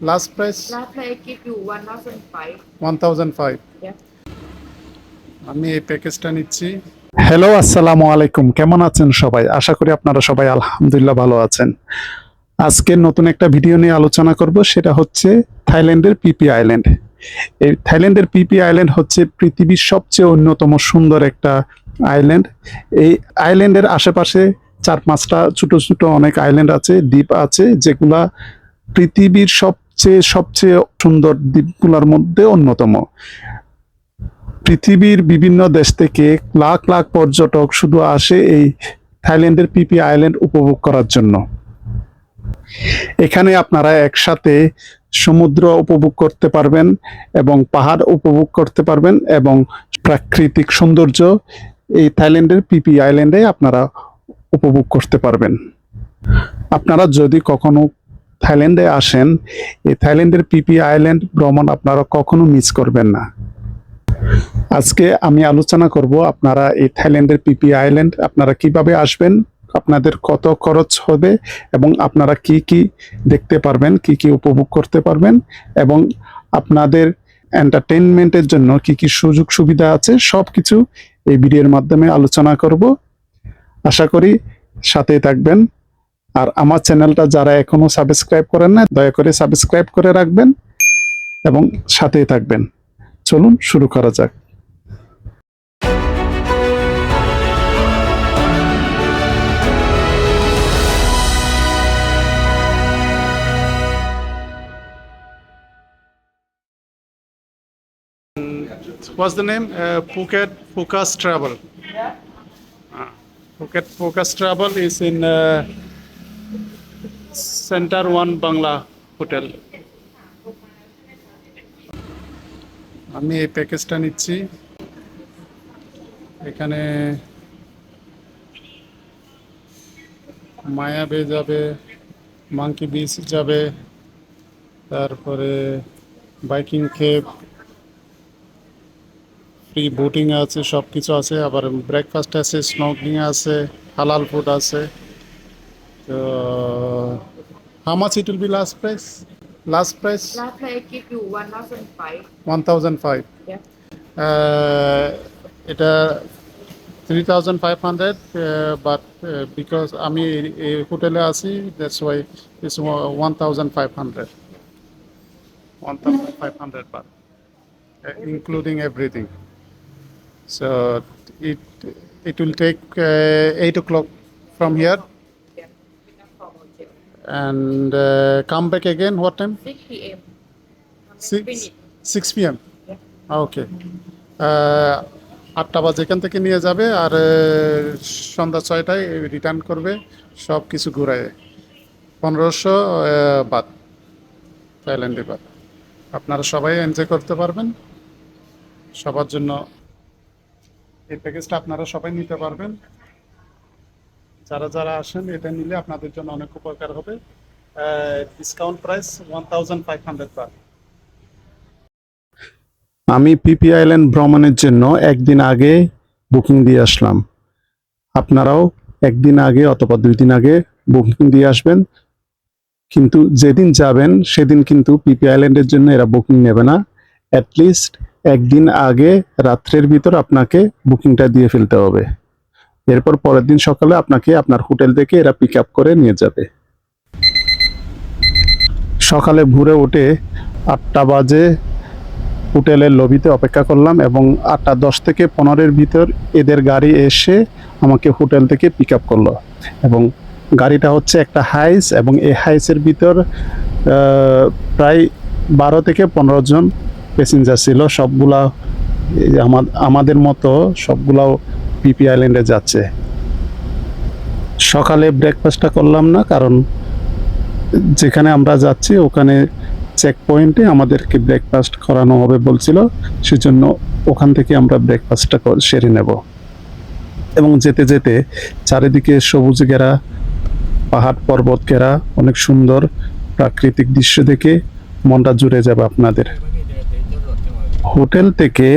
Last price Last I give you 1,005. 1005. Yeah. আমি এই প্যাকেজটা নিচ্ছি। হ্যালো, আসসালামু আলাইকুম। কেমন আছেন সবাই? আশা করি আপনারা সবাই আলহামদুলিল্লাহ ভালো আছেন। আজকে নতুন একটা ভিডিও নিয়ে আলোচনা করব, সেটা হচ্ছে থাইল্যান্ডের পিপি আইল্যান্ড। এই থাইল্যান্ডের পিপি আইল্যান্ড হচ্ছে পৃথিবীর সবচেয়ে অন্যতম সুন্দর একটা আইল্যান্ড। এই আইল্যান্ডের আশেপাশে চার পাঁচটা ছোট ছোট অনেক আইল্যান্ড আছে, দ্বীপ আছে, যেগুলা পৃথিবীর সবচেয়ে সবচেয়ে সুন্দর দ্বীপগুলোর মধ্যে অন্যতম। পৃথিবীর বিভিন্ন দেশ থেকে লাখ লাখ পর্যটক শুধু আসে এই থাইল্যান্ডের পিপি আইল্যান্ড উপভোগ করার জন্য। এখানে আপনারা একসাথে সমুদ্র উপভোগ করতে পারবেন এবং পাহাড় উপভোগ করতে পারবেন এবং প্রাকৃতিক সৌন্দর্য এই থাইল্যান্ডের পিপি আইল্যান্ডে আপনারা উপভোগ করতে পারবেন। আপনারা যদি কখনো থাইল্যান্ডে আসেন, এই থাইল্যান্ডের পিপি আইল্যান্ড ভ্রমণ আপনারা কখনো মিস করবেন না। আজকে আমি আলোচনা করব আপনারা এই থাইল্যান্ডের পিপি আইল্যান্ড আপনারা কিভাবে আসবেন, আপনাদের কত খরচ হবে এবং আপনারা কি কি দেখতে পারবেন, কি কি উপভোগ করতে পারবেন এবং আপনাদের এন্টারটেইনমেন্টের জন্য কি কি সুযোগ সুবিধা আছে, সবকিছু এই ভিডিওর মাধ্যমে আলোচনা করব। আশা করি সাথেই থাকবেন। আর আমার চ্যানেলটা যারা এখনো সাবস্ক্রাইব করেন না, দয়া করে সাবস্ক্রাইব করে রাখবেন এবং সাথেই থাকবেন। চলুন শুরু করা যাক। What's the name? Phuket Focus Travel. Yeah. Phuket Focus Travel is in Center One Bangla Hotel. আমি এই প্যাকেজটা নিচ্ছি। এখানে মায়া বে যাবে, মাঙ্কি বিচ যাবে, তারপরে বাইকিং কেপ, ফ্রি বোটিং আছে, সব কিছু আছে, আবার ব্রেকফাস্ট আছে, স্নোকলিং আছে, হালাল ফুড আছে। তো how much it will be last price? Last price Last I give you 1,005. 1005। Yeah. এটা 3500, বাট বিকজ আমি এই হোটেলে আছি, that's why it's 1500, 1500 but, including everything. So it it will take 8 o'clock from here Yeah. Enough for hotel. and come back again. What time? 6 p.m. 6 Finish. 6 p.m. Yeah. ওকে। 8টা বাজে এখান থেকে নিয়ে যাবে আর সন্ধ্যা 6টায় রিটার্ন করবে, সব কিছু ঘুরায় 1500 বাদ, থাইল্যান্ডে বাদ। আপনারা সবাই এনজয় করতে পারবেন। সবার জন্য এই প্যাকেজটা আপনারা সবাই নিতে পারবেন। যারা যারা আসেন এটা নিলে আপনাদের জন্য অনেক উপকার হবে। ডিসকাউন্ট প্রাইস 1500 বাদ। আমি পিপি আইল্যান্ড ভ্রমণের জন্য একদিন আগে বুকিং দিয়ে আসলাম। আপনারাও একদিন আগে অথবা 2 দিন আগে বুকিং দিয়ে আসবেন। কিন্তু যেদিন যাবেন সেদিন কিন্তু পিপি আইল্যান্ডের জন্য এরা বুকিং নেবে না। অ্যাটলিস্ট একদিন আগে রাত্রের ভিতর আপনাকে বুকিংটা দিয়ে ফেলতে হবে। এরপর পরের দিন সকালে আপনাকে আপনার হোটেল থেকে এরা পিক আপ করে নিয়ে যাবে। সকালে ভোরে উঠে 8টা বাজে হোটেলের লবিতে অপেক্ষা করলাম এবং 8টা 10 থেকে 15-এর ভিতর এদের গাড়ি এসে আমাকে হোটেল থেকে পিক আপ করলো এবং গাড়িটা হচ্ছে একটা হাইস এবং এই হাইসের ভিতর প্রায় 12 থেকে 15 জন প্যাসেঞ্জার ছিল। সবগুলা আমাদের মতো সবগুলাও পিপি আইল্যান্ডে যাচ্ছে। সকালে ব্রেকফাস্টটা করলাম না, কারণ যেখানে আমরা যাচ্ছি ওখানে চেক পয়েন্টে আমাদেরকে ব্রেকফাস্ট করানো হবে বলছিল, সেজন্য ওখান থেকে আমরা ব্রেকফাস্টটা সেরে নেব এবং যেতে যেতে চারিদিকে সবুজ ঘেরা পাহাড় পর্বত ঘেরা অনেক সুন্দর প্রাকৃতিক দৃশ্য দেখে মনটা জুড়ে যাবে আপনাদের। হোটেল থেকে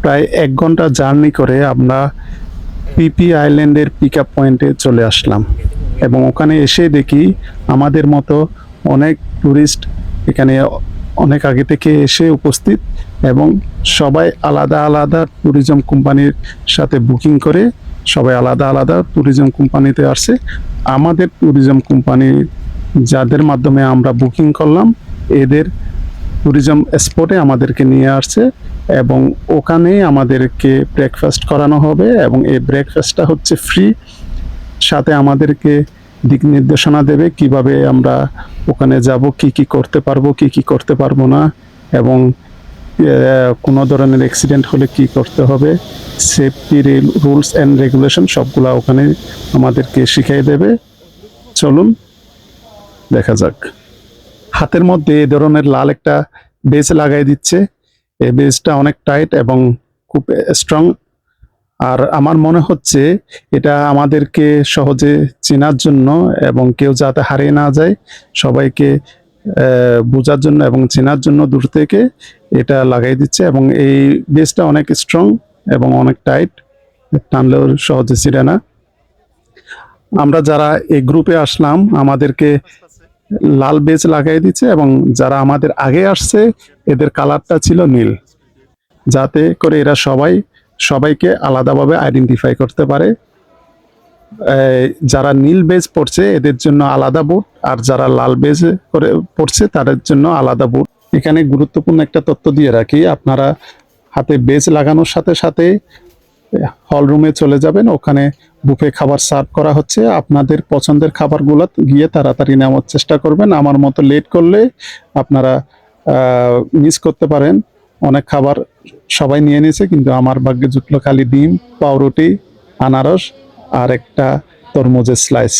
প্রায় 1 ঘন্টা জার্নি করে আমরা পিপি আইল্যান্ডের পিক আপ পয়েন্টে চলে আসলাম এবং ওখানে এসে দেখি আমাদের মতো অনেক টুরিস্ট এখানে অনেক আগে থেকে এসে উপস্থিত, এবং সবাই আলাদা আলাদা ট্যুরিজম কোম্পানির সাথে বুকিং করে সবাই আলাদা আলাদা ট্যুরিজম কোম্পানিতে আসছে। আমাদের ট্যুরিজম কোম্পানি যাদের মাধ্যমে আমরা বুকিং করলাম, এদের ট্যুরিজম স্পটে আমাদেরকে নিয়ে আসছে এবং ওখানে আমাদেরকে ব্রেকফাস্ট করানো হবে, এবং এই ব্রেকফাস্টটা হচ্ছে ফ্রি। সাথে আমাদেরকে দিক নির্দেশনা দেবে কিভাবে আমরা ওখানে যাব, কি কি করতে পারবো, কি কি করতে পারবো না, এবং কোনো ধরনের অ্যাক্সিডেন্ট হলে কি করতে হবে, সেফটি রুলস অ্যান্ড রেগুলেশন সবগুলা ওখানে আমাদেরকে শিখিয়ে দেবে। চলুন দেখা যাক। হাতের মধ্যে এ ধরনের লাল একটা বেজ লাগাই দিচ্ছে। এই বেজটা অনেক টাইট এবং খুব স্ট্রং, আর আমার মনে হচ্ছে এটা আমাদেরকে সহজে চেনার জন্য এবং কেউ যাতে হারিয়ে না যায়, সবাইকে বোঝার জন্য এবং চেনার জন্য দূর থেকে এটা লাগাই দিচ্ছে। এবং এই বেজটা অনেক স্ট্রং এবং অনেক টাইট, টানলেও সহজে ছিঁড়ে না। আমরা যারা এই গ্রুপে আসলাম আমাদেরকে লাল বেজ লাগাই দিচ্ছে, এবং যারা আমাদের আগে আসছে এদের কালারটা ছিল নীল, যাতে করে এরা সবাইকে আলাদাভাবে আইডেন্টিফাই করতে পারে। যারা নীল বেজ পড়ছে এদের জন্য আলাদা বুট, আর যারা লাল বেজ করে পড়ছে তাদের জন্য আলাদা বুট। এখানে গুরুত্বপূর্ণ একটা তথ্য দিয়ে রাখি, আপনারা হাতে বেজ লাগানোর সাথে সাথে হল রুমে চলে যাবেন, ওখানে বুফে খাবার সার্ভ করা হচ্ছে। আপনাদের পছন্দের খাবারগুলো গিয়ে তাড়াতাড়ি নেওয়ার চেষ্টা করবেন। আমার মতো লেট করলে আপনারা মিস করতে পারেন। অনেক খাবার সবাই নিয়ে নিয়েছে, কিন্তু আমার ভাগ্যে জুটলো খালি ডিম, পাউরুটি, আনারস আর একটা তরমুজের স্লাইস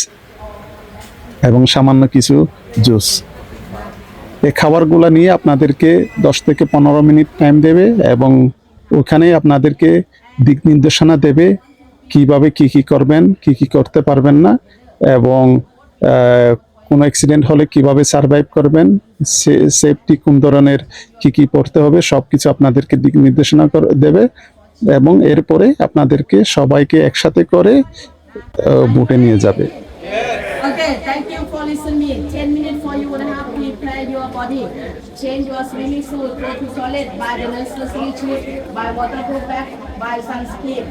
এবং সামান্য কিছু জুস। এই খাবারগুলো নিয়ে আপনাদেরকে 10 থেকে 15 মিনিট টাইম দেবে, এবং ওখানে আপনাদেরকে দিক নির্দেশনা দেবে কিভাবে কি কি করবেন, কি কি করতে পারবেন না, এবং কোনো অ্যাক্সিডেন্ট হলে কিভাবে সারভাইভ করবেন, সেফটি কোন ধরনের কি কি পড়তে হবে, সব কিছু আপনাদেরকে দিক নির্দেশনা দেবে। এবং এরপরে আপনাদেরকে সবাইকে একসাথে করে বুটে নিয়ে যাবে। Okay, thank you for listening. 10 minutes for you and a half to prepare your body. Change your swimming suit, go to toilet, buy the necessary shoes, buy waterproof bag, buy sunscreen,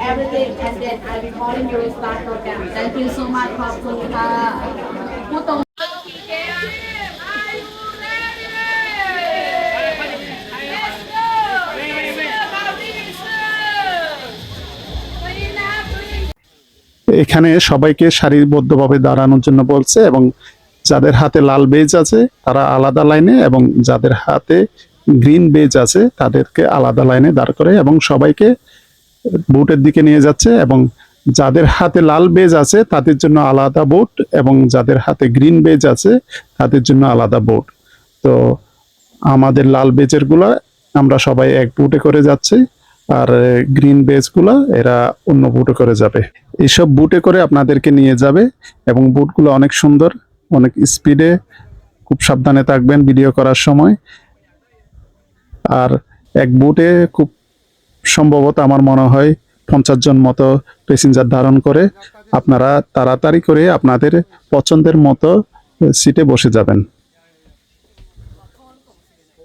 everything, and then I'll be calling you to start program. Thank you so much for put on. এখানে সবাইকে সারিবদ্ধভাবে দাঁড়ানোর জন্য বলছে, এবং যাদের হাতে লাল base আছে তারা আলাদা লাইনে, এবং যাদের হাতে গ্রিন বেজ আছে তাদেরকে আলাদা লাইনে দাঁড় করে, এবং সবাইকে বুটের দিকে নিয়ে যাচ্ছে। এবং যাদের হাতে লাল বেজ আছে তাদের জন্য আলাদা বুট, এবং যাদের হাতে গ্রিন বেজ আছে তাদের জন্য আলাদা বুট। তো আমাদের লাল বেজের গুলা আমরা সবাই এক বুটে করে যাচ্ছি, আর গ্রিন বেজগুলো এরা অন্য বুটে করে যাবে। এইসব বুটে করে আপনাদেরকে নিয়ে যাবে, এবং বুটগুলো অনেক সুন্দর, অনেক স্পিডে, খুব সাবধানে থাকবেন ভিডিও করার সময়। আর এক বুটে খুব সম্ভবত আমার মনে হয় 50 জন মতো প্যাসেঞ্জার ধারণ করে। আপনারা তাড়াতাড়ি করে আপনাদের পছন্দের মতো সিটে বসে যাবেন।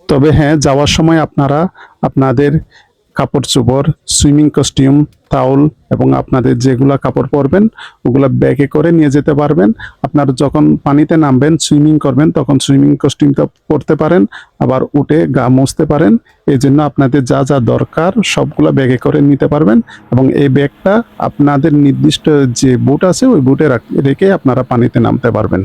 তবে হ্যাঁ, যাওয়ার সময় আপনারা আপনাদের কাপড় চোপড়, সুইমিং কস্টিউম, টাওল এবং আপনাদের যেগুলা কাপড় পরবেন ওগুলা ব্যাগে করে নিয়ে যেতে পারবেন। আপনারা যখন পানিতে নামবেন, সুইমিং করবেন, তখন সুইমিং কস্টিউমটা পরতে পারেন, আবার উঠে গা মুছতে পারেন। এই জন্য আপনাদের যা যা দরকার সবগুলা ব্যাগে করে নিতে পারবেন, এবং এই ব্যাগটা আপনাদের নির্দিষ্ট যে বুট আছে ওই বুটে রেখে আপনারা পানিতে নামতে পারবেন।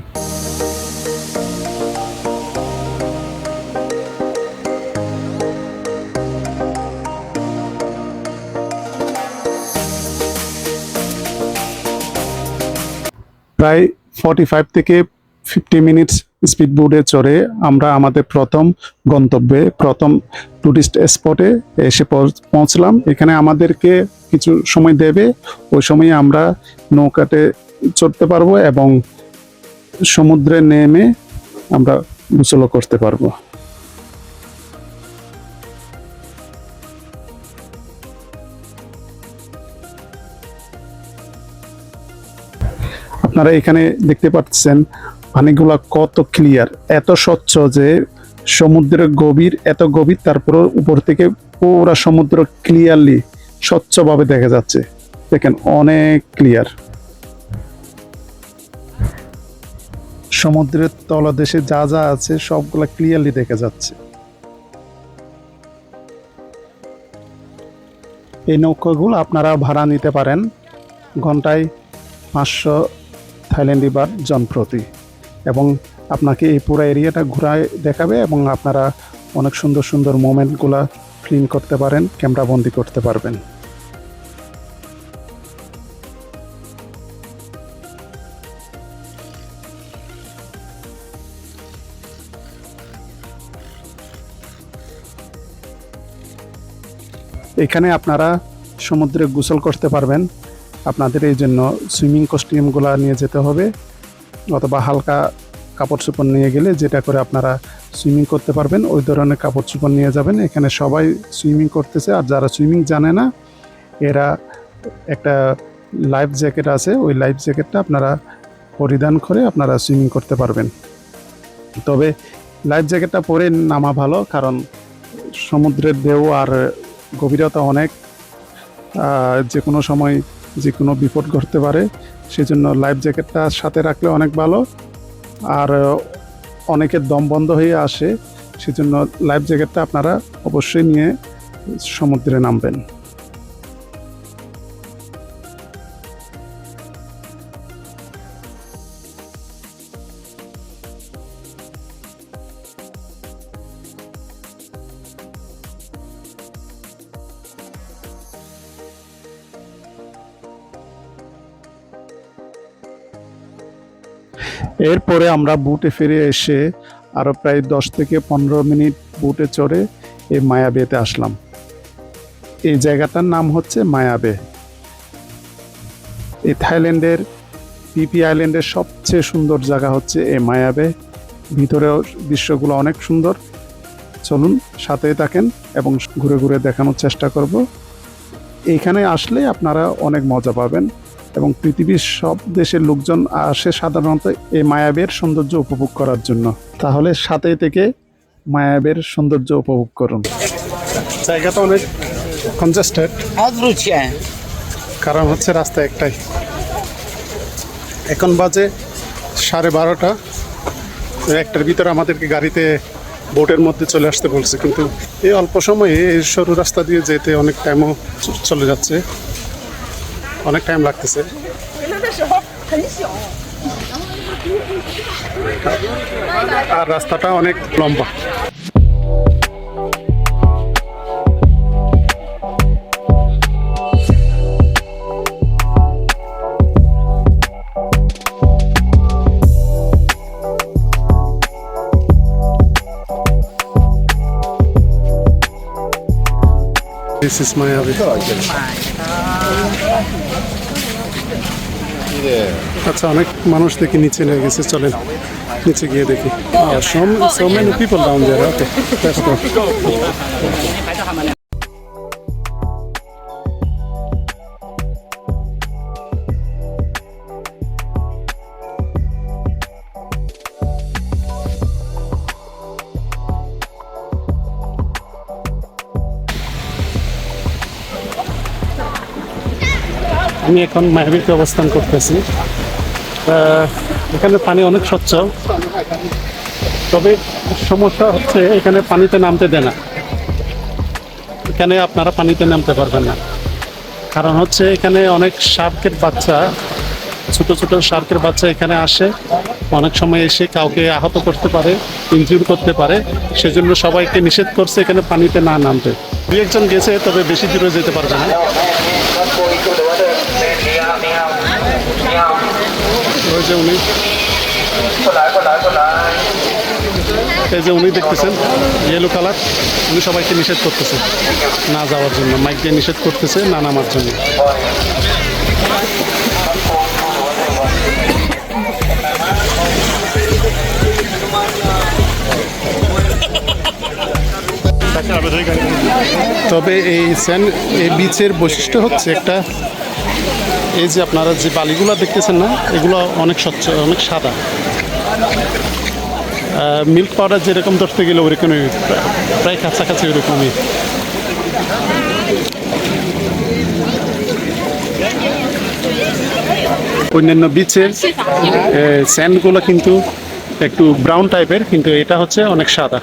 প্রায় 45 থেকে 50 মিনিটস স্পিড বোটে চড়ে আমরা আমাদের প্রথম গন্তব্যে, প্রথম টুরিস্ট স্পটে এসে পৌঁছলাম। এখানে আমাদেরকে কিছু সময় দেবে, ওই সময় আমরা নৌকাতে চড়তে পারবো এবং সমুদ্রে নেমে আমরা গোসলও করতে পারবো। আপনারা এখানে দেখতে পাচ্ছেন পানিগুলা কত ক্লিয়ার, এত স্বচ্ছ যে সমুদ্রের গভীর, এত গভীর, তারপর উপর থেকে পুরো সমুদ্র ক্লিয়ারলি স্বচ্ছভাবে দেখা যাচ্ছে। দেখেন অনেক ক্লিয়ার। সমুদ্রের তলদেশে যা যা আছে সবগুলা ক্লিয়ারলি দেখা যাচ্ছে। এই নৌকাগুলো আপনারা ভাড়া নিতে পারেন, ঘন্টায় 500 থাইল্যান্ডি বাট জনপ্রতি, এবং আপনাকে এই পুরো এরিয়াটা ঘুরায় দেখাবে এবং আপনারা অনেক সুন্দর সুন্দর মোমেন্টগুলো ফিল্ম করতে পারেন, ক্যামেরা বন্দি করতে পারবেন। এখানে আপনারা সমুদ্রে গোসল করতে পারবেন। আপনাদের এই জন্য সুইমিং কস্টিউমগুলো নিয়ে যেতে হবে, অথবা হালকা কাপড় চোপড় নিয়ে গেলে যেটা করে আপনারা সুইমিং করতে পারবেন ওই ধরনের কাপড় চোপড় নিয়ে যাবেন। এখানে সবাই সুইমিং করতেছে, আর যারা সুইমিং জানে না এরা একটা লাইফ জ্যাকেট আছে, ওই লাইফ জ্যাকেটটা আপনারা পরিধান করে আপনারা সুইমিং করতে পারবেন। তবে লাইফ জ্যাকেটটা পরে নামা ভালো, কারণ সমুদ্রের ঢেউ আর গভীরতা অনেক, যে কোনো সময় যে কোনো বিপদ ঘটতে পারে, সেজন্য লাইফ জ্যাকেটটা সাথে রাখলে অনেক ভালো। আর অনেকের দম বন্ধ হয়ে আসে, সেজন্য লাইফ জ্যাকেটটা আপনারা অবশ্যই নিয়ে সমুদ্রে নামবেন। এরপরে আমরা বুটে ফিরে এসে আরও প্রায় 10 থেকে 15 মিনিট বুটে চড়ে এই মায়াবেতে আসলাম। এই জায়গাটার নাম হচ্ছে মায়াবে। এই থাইল্যান্ডের পিপি আইল্যান্ডের সবচেয়ে সুন্দর জায়গা হচ্ছে এই মায়াবে। ভিতরেও দৃশ্যগুলো অনেক সুন্দর। চলুন সাথেই থাকেন এবং ঘুরে ঘুরে দেখানোর চেষ্টা করব। এইখানে আসলে আপনারা অনেক মজা পাবেন, এবং পৃথিবীর সব দেশের লোকজন আসে সাধারণত এই মায়াবের সৌন্দর্য উপভোগ করার জন্য। তাহলে সাথে থেকে মায়াবের সৌন্দর্য উপভোগ করুন। জায়গাটা অনেক কনজেস্টেড, কারণ হচ্ছে রাস্তা একটাই। এখন বাজে 12:30। 1টার ভিতরে আমাদেরকে গাড়িতে বোটের মধ্যে চলে আসতে বলছে, কিন্তু এই অল্প সময়ে এই সরু রাস্তা দিয়ে যেতে অনেক টাইমও চলে যাচ্ছে, অনেক টাইম লাগতেছে। আর রাস্তাটা অনেক লম্বা। This is Mayabe. আচ্ছা, অনেক মানুষ দেখি নিচে নিয়ে গেছে, চলেন নিচে গিয়ে দেখি। So many people down there. Okay, let's go. আমি এখন মায়াবিতে অবস্থান করতেছি। এখানে পানি অনেক স্বচ্ছ, তবে সমস্যা হচ্ছে এখানে পানিতে নামতে দেয় না। এখানে আপনারা পানিতে নামতে পারবেন না, কারণ হচ্ছে এখানে অনেক শার্কের বাচ্চা, ছোট ছোট শার্কের বাচ্চা এখানে আসে, অনেক সময় এসে কাউকে আহত করতে পারে, ইনজিউর করতে পারে। সেজন্য সবাইকে নিষেধ করছে এখানে পানিতে না নামতে। 2-1 গেছে, তবে বেশি দূরে যেতে পারবে না। ওই যে উনি, এই যে উনি দেখতেছেন ইয়েলো কালার, উনি সবাইকে নিষেধ করতেছে না যাওয়ার জন্য, মাইক দিয়ে নিষেধ করতেছে না নামার জন্য। তবে এই বিচের বৈশিষ্ট্য হচ্ছে একটা, এই যে আপনারা যে বালিগুলো দেখতেছেন না, এগুলো অনেক স্বচ্ছ, অনেক সাদা। মিল্ক পাউডার যেরকম ধরতে গেলে ওরকমই প্রায় কাছাকাছি ওরকমই। অন্যান্য বিচের স্যান্ডগুলো কিন্তু একটু ব্রাউন টাইপের, কিন্তু এটা হচ্ছে অনেক সাদা।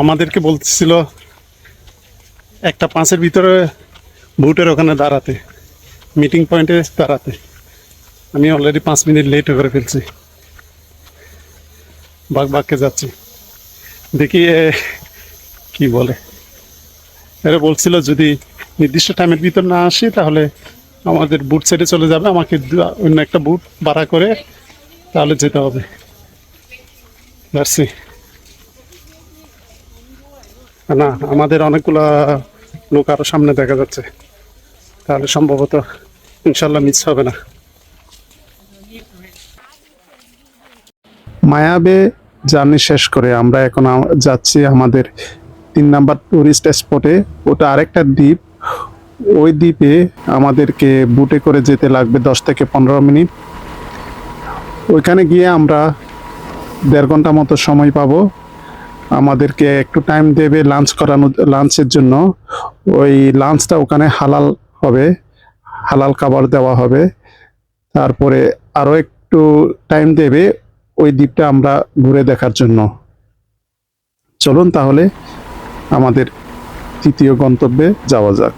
আমাদেরকে বলতেছিল 1:05 ভিতরে বুটের ওখানে দাঁড়াতে, মিটিং পয়েন্টে দাঁড়াতে। আমি অলরেডি 5 মিনিট লেট করে ফেলছি, বাগবাগকে যাচ্ছি। দেখি কি বলে। এরা বলছিল যদি নির্দিষ্ট টাইমের ভিতর না আসি তাহলে আমাদের বুট সাইডে চলে যাবে, আমাকে অন্য একটা বুট ভাড়া করে তাহলে যেতে হবে। যাচ্ছি না, আমাদের অনেকগুলা লোক আরো সামনে দেখা যাচ্ছে, তাহলে সম্ভবত ইনশাল্লাহ মিস হবে না। মায়াবে জার্নি শেষ করে আমরা এখন যাচ্ছি আমাদের 3 নাম্বার টুরিস্ট স্পটে। ওটা আরেকটা দ্বীপ, ওই দ্বীপে আমাদেরকে বুটে করে যেতে লাগবে 10 থেকে 15 মিনিট। ওইখানে গিয়ে আমরা 1.5 ঘন্টা মতো সময় পাবো। আমাদেরকে একটু টাইম দেবে লাঞ্চের জন্য। ওই লাঞ্চটা ওখানে হালাল হবে, হালাল খাবার দেওয়া হবে। তারপরে আরও একটু টাইম দেবে ওই দ্বীপটা আমরা ঘুরে দেখার জন্য। চলুন তাহলে আমাদের তৃতীয় গন্তব্যে যাওয়া যাক।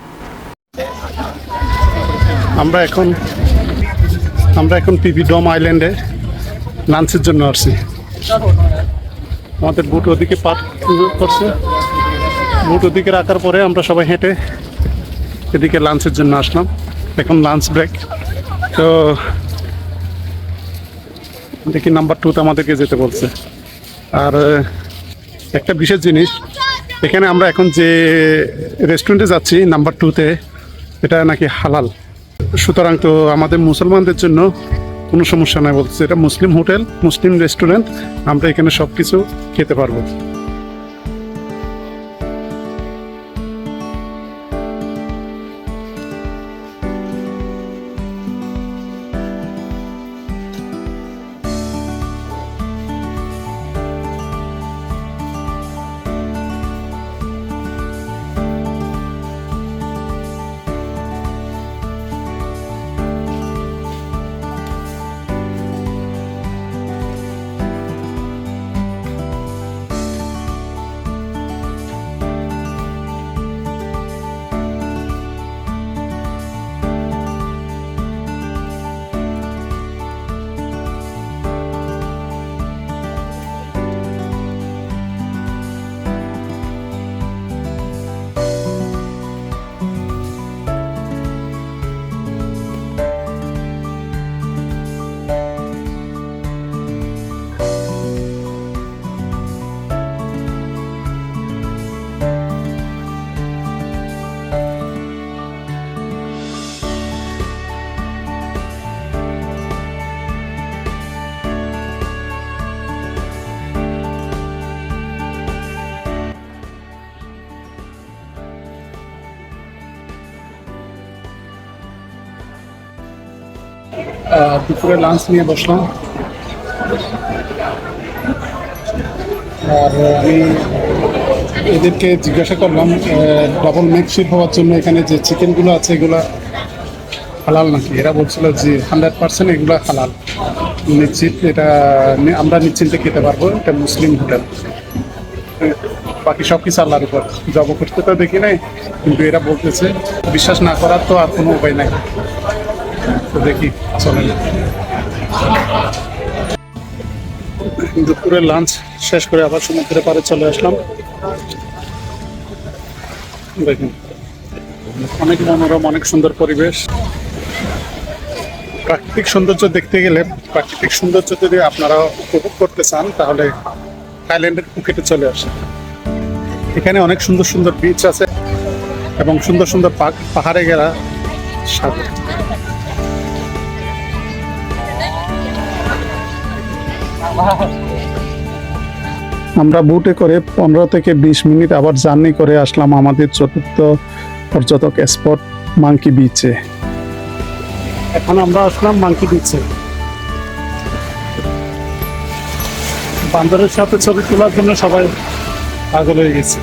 আমরা এখন পিপি ডম আইল্যান্ডে লাঞ্চের জন্য আসছি। আমাদের বুট ওদিকে পার্ক করছে, বুট ওদিকে রাখার পরে আমরা সবাই হেঁটে এদিকে লাঞ্চের জন্য আসলাম। এখন লাঞ্চ ব্রেক। তো দেখি নাম্বার 2তে আমাদেরকে যেতে বলছে। আর একটা বিশেষ জিনিস, এখানে আমরা এখন যে রেস্টুরেন্টে যাচ্ছি নাম্বার 2তে, এটা নাকি হালাল। সুতরাং তো আমাদের মুসলমানদের জন্য কোনো সমস্যা নাই বলছে। এটা মুসলিম হোটেল, মুসলিম রেস্টুরেন্ট, আমরা এখানে সব কিছু খেতে পারবো। দুপুরে লাঞ্চ নিয়ে বসলাম। আর আমি এদেরকে জিজ্ঞাসা করলাম ডাবল মেকশিট হওয়ার জন্য এখানে যে চিকেনগুলো আছে এগুলো হালাল নাকি। এরা বলছিল যে 100% এগুলো হালাল, নিশ্চিত, এটা আমরা নিশ্চিন্তে খেতে পারবো, এটা মুসলিম হোটেল। বাকি সব কিছু আল্লাহর উপর। জব করতে তো দেখি নাই, কিন্তু এরা বলতেছে, বিশ্বাস না করার তো আর কোনো উপায় নাই। তো দেখি, চলেন। দুপুরের লাঞ্চ শেষ করে আবার সমুদ্রের পাড়ে চলে আসলাম। দেখুন, অনেক মনোরম, অনেক সুন্দর পরিবেশ। প্রাকৃতিক সৌন্দর্য দেখতে গেলে, প্রাকৃতিক সৌন্দর্য যদি আপনারা উপভোগ করতে চান, তাহলে থাইল্যান্ডের ফুকেটে চলে আসেন। এখানে অনেক সুন্দর সুন্দর বিচ আছে এবং সুন্দর সুন্দর পাহাড়ে ঘেরা সাগর। আমরা বুটে করে 15 থেকে 20 মিনিট আবার জার্নি করে আসলাম আমাদের চতুর্থ পর্যটক স্পট মাঙ্কি বিচে। এখন আমরা আসলাম মাঙ্কি বিচে। বান্দরের সাথে ছবি তোলার জন্য সবাই পাগল হয়ে গেছে।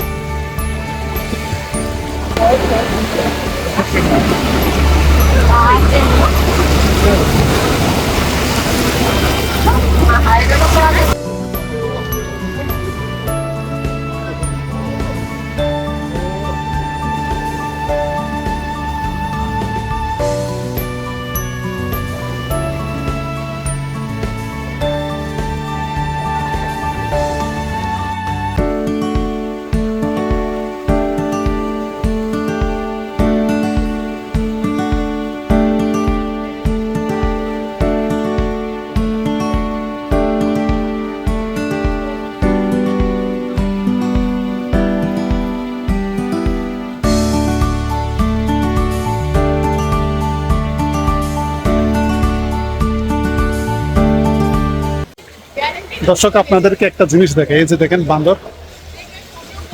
দর্শক, আপনাদেরকে একটা জিনিস দেখে, এই যে দেখেন বান্দর,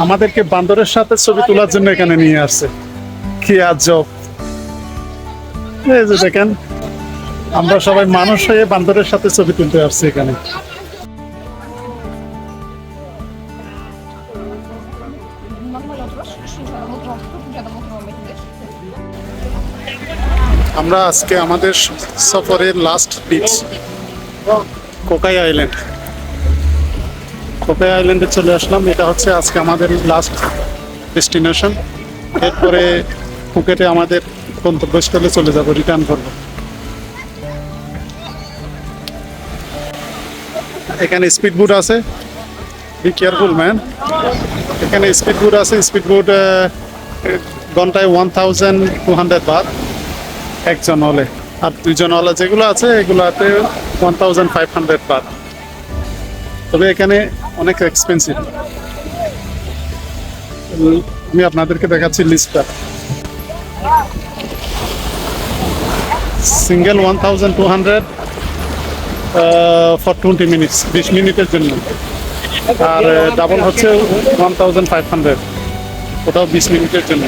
আমাদেরকে বান্দরের সাথে ছবি তোলার জন্য এখানে নিয়ে আসছে। কি আজব! এই যে দেখেন, আমরা সবাই মানুষ হয়ে বান্দরের সাথে ছবি তুলতে আসছি এখানে। আমরা আজকে আমাদের সফরের লাস্ট বিচ কোকাই আইল্যান্ড। কোকাই আইল্যান্ডে চলে আসলাম। এটা হচ্ছে আজকে আমাদের লাস্ট ডেস্টিনেশন। এরপরে ফুকেটে আমাদের গন্তব্যস্থলে চলে যাব, রিটার্ন করব। এখানে স্পিড বোট আছে, বি কেয়ারফুল ম্যান। এখানে স্পিড বোট আছে, স্পিড বোট ঘন্টায় 1200 বাট একজন হলে, আর 2 জন হলে যেগুলো আছে এগুলোতে 1500 বাট। তবে এখানে অনেক এক্সপেন্সিভ। আমি আপনাদেরকে দেখাচ্ছি লিস্টটা। সিঙ্গেল 1200 ফর 20 মিনিটস, 20 মিনিটের জন্য। আর ডাবল হচ্ছে 1500, ওটাও 20 মিনিটের জন্য।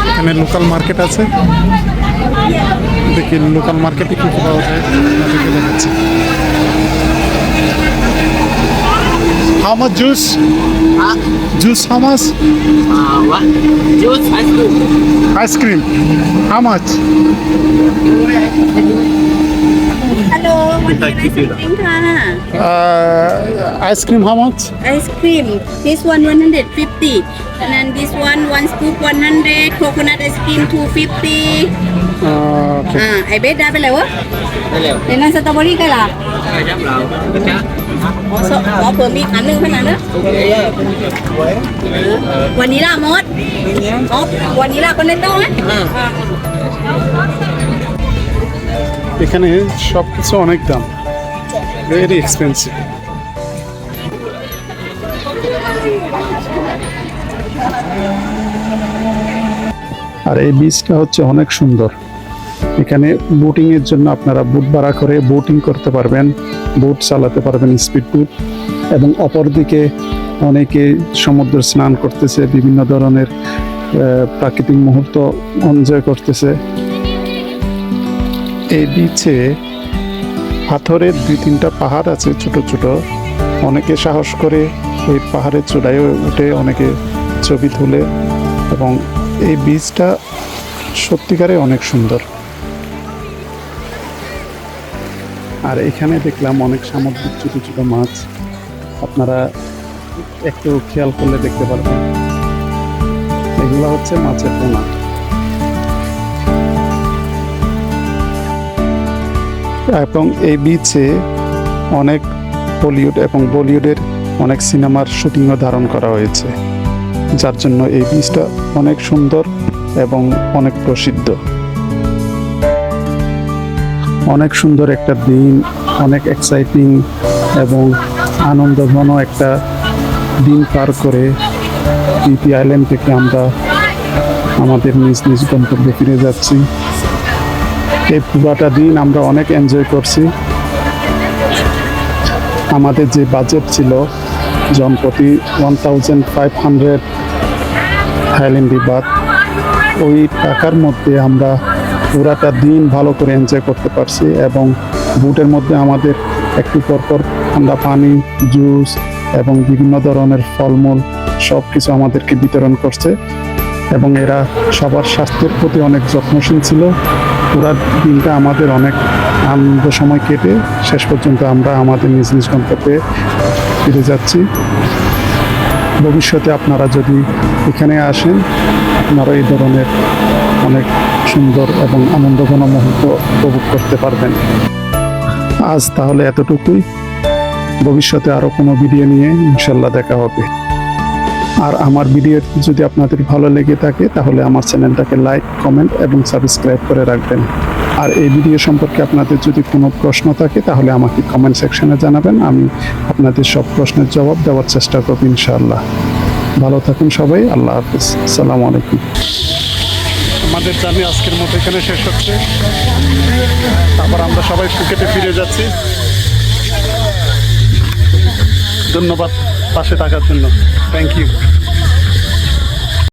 এখানে লোকাল মার্কেট আছে, দেখি লোকাল মার্কেটে কি কি পাওয়া যায় আপনাদেরকে দেখাচ্ছি। How much juice? Juice how much? What? Juice ice cream. Ice cream. How much? Hello, Like ice cream ka? Ice cream how much? Ice cream. This one 150. And then this one scoop 100. Coconut ice cream 250. Okay. Ai biết ra bên lều á? Hello. Để nó strawberry cái là. Hai trăm lầu. Có phở mì ăn nữa phải là nữa. Vanilla mốt. Vanilla con lên đâu á? এখানে সবকিছু অনেক দাম, very expensive. আর এই বিচটা হচ্ছে অনেক সুন্দর। এখানে boating এর জন্য আপনারা বুট ভাড়া করে বোটিং করতে পারবেন, বোট চালাতে পারবেন, স্পিড বোট। এবং অপরদিকে অনেকে সমুদ্র স্নান করতেছে, বিভিন্ন ধরনের প্রাকৃতিক মুহূর্ত এনজয় করতেছে। এই বিচে পাথরের 2-3টা পাহাড় আছে ছোট ছোট, অনেকে সাহস করে ওই পাহাড়ের চূড়ায় উঠে অনেকে ছবি তোলে এবং এই বিচটা সত্যিকারে অনেক সুন্দর। আর এখানে দেখলাম অনেক সামুদ্রিক ছোট ছোট মাছ, আপনারা একটু খেয়াল করলে দেখতে পারবেন এগুলো হচ্ছে মাছের পোনা। এবং এই বিচে অনেক হলিউড এবং বলিউডের অনেক সিনেমার শুটিংও ধারণ করা হয়েছে, যার জন্য এই বিচটা অনেক সুন্দর এবং অনেক প্রসিদ্ধ। অনেক সুন্দর একটা দিন, অনেক এক্সাইটিং এবং আনন্দঘন একটা দিন পার করে পিপি আইল্যান্ড থেকে আমরা আমাদের নিজ নিজ গন্তব্যে ফিরে যাচ্ছি। এই পুরাটা দিন আমরা অনেক এনজয় করছি। আমাদের যে বাজেট ছিল জনপ্রতি 1500 থাইল্যান্ডি বাত, ওই টাকার মধ্যে আমরা পুরাটা দিন ভালো করে এনজয় করতে পারছি এবং বুটের মধ্যে আমাদের একটু পরপর ঠান্ডা পানি, জুস এবং বিভিন্ন ধরনের ফলমূল সব কিছু আমাদেরকে বিতরণ করছে এবং এরা সবার স্বাস্থ্যের প্রতি অনেক যত্নশীল ছিল। পুরা দিনটা আমাদের অনেক আনন্দ সময় কেটে শেষ পর্যন্ত আমরা আমাদের নিজ নিজ গন্তব্যে ফিরে যাচ্ছি। ভবিষ্যতে আপনারা যদি এখানে আসেন, আপনারা এই ধরনের অনেক সুন্দর এবং আনন্দঘন মুহূর্ত উপভোগ করতে পারবেন। আজ তাহলে এতটুকুই, ভবিষ্যতে আরও কোনো ভিডিও নিয়ে ইনশাল্লাহ দেখা হবে। আর আমার ভিডিও যদি আপনাদের ভালো লেগে থাকে তাহলে আমার চ্যানেলটাকে লাইক, কমেন্ট এবং সাবস্ক্রাইব করে রাখবেন। আর এই ভিডিও সম্পর্কে আপনাদের যদি কোনো প্রশ্ন থাকে তাহলে আমাকে কমেন্ট সেকশনে জানাবেন, আমি আপনাদের সব প্রশ্নের জবাব দেওয়ার চেষ্টা করব ইনশাআল্লাহ। ভালো থাকুন সবাই, আল্লাহ হাফিজ, আসসালামু আলাইকুম। আমাদের জার্নি আজকের মতো এখানে শেষ হচ্ছে, তারপর আমরা সবাই ফুকেটে ফিরে যাচ্ছি। ধন্যবাদ পাশে থাকার জন্য, থ্যাংক ইউ।